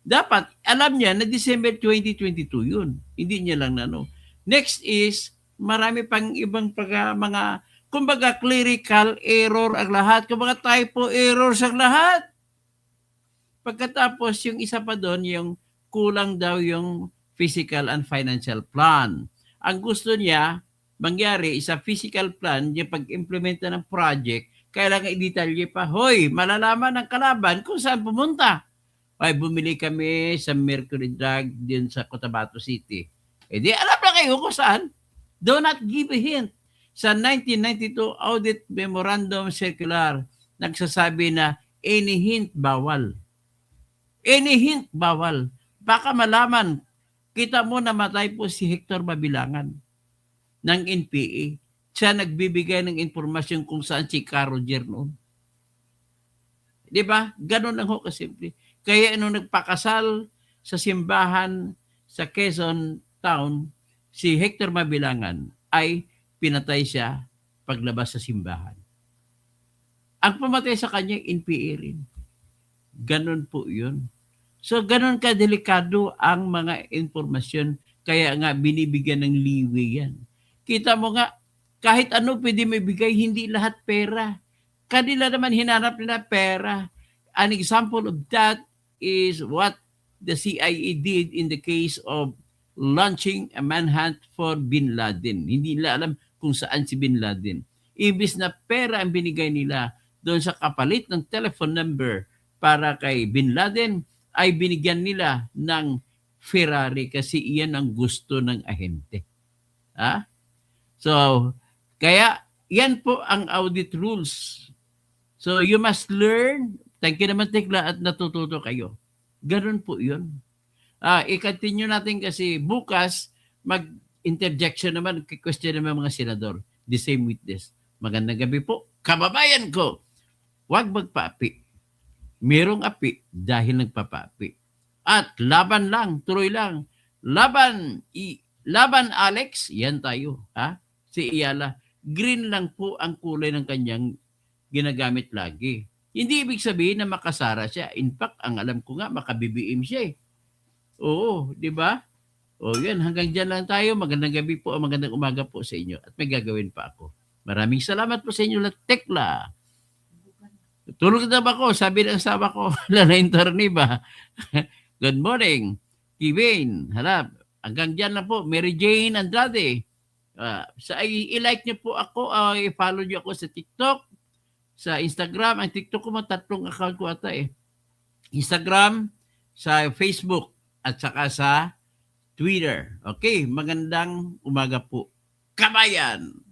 Dapat alam niya na December 2022 yun. Hindi niya lang ano. Next is, marami pang ibang mga, kumbaga clerical error ang lahat, kumbaga typo errors ang lahat. Pagkatapos, yung isa pa doon, yung kulang daw yung physical and financial plan. Ang gusto niya, mangyari sa physical plan, yung pag-implementa ng project, kailangan i-detalye pa, hoy, malalaman ng kalaban kung saan pumunta. Ay, bumili kami sa Mercury Drug din sa Cotabato City. Eh di, alam na kayo kung saan. Do not give a hint. Sa 1992 Audit Memorandum Circular, nagsasabi na any hint bawal. Any hint bawal. Baka malaman, kita mo namatay po si Hector Mabilangan ng NPA. Siya nagbibigay ng informasyon kung saan si Caro Jer noon. Di ba? Ganon lang ho kasimple. Kaya nung nagpakasal sa simbahan sa Quezon Town, si Hector Mabilangan ay pinatay siya paglabas sa simbahan. Ang pumatay sa kanya, NPA rin. Ganon po yun. So, ganon kadelikado ang mga informasyon, kaya nga binibigyan ng liwi yan. Kita mo nga, kahit ano pwede may bigay, hindi lahat pera. Kanila naman hinanap nila pera. An example of that is what the CIA did in the case of launching a manhunt for Bin Laden. Hindi nila alam kung saan si Bin Laden. Ibis na pera ang binigay nila doon sa kapalit ng telephone number para kay Bin Laden, ay binigyan nila ng Ferrari kasi iyan ang gusto ng ahente. Ha? So, kaya yan po ang audit rules. So, you must learn. Thank you naman, Tekla, at natututo kayo. Ganun po yun. I-continue natin kasi bukas, mag-interjection naman, question naman mga senador. The same with this. Magandang gabi po. Kababayan ko, huwag magpaapi. Merong api dahil nagpapaapi. At laban lang, tuloy lang. Laban Alex, yan tayo. Ha? Si Iyala. Green lang po ang kulay ng kanyang ginagamit lagi. Hindi ibig sabihin na makasara siya. In fact, ang alam ko nga, makabibiim siya eh. Oo, di ba? O yan, hanggang dyan lang tayo. Magandang gabi po, magandang umaga po sa inyo. At may gagawin pa ako. Maraming salamat po sa inyo lahat. Tekla. Tulog na ba ako? Sabi ng asawa ko, na-interni ba? Good morning, Kevin. Harap. Hanggang dyan lang po. Mary Jane Andrade. I-like niyo po ako. I-follow niyo ako sa TikTok, sa Instagram. Ang TikTok ko, 3 account ko ata eh. Instagram, sa Facebook, at saka sa Twitter. Okay, magandang umaga po. Kabayan!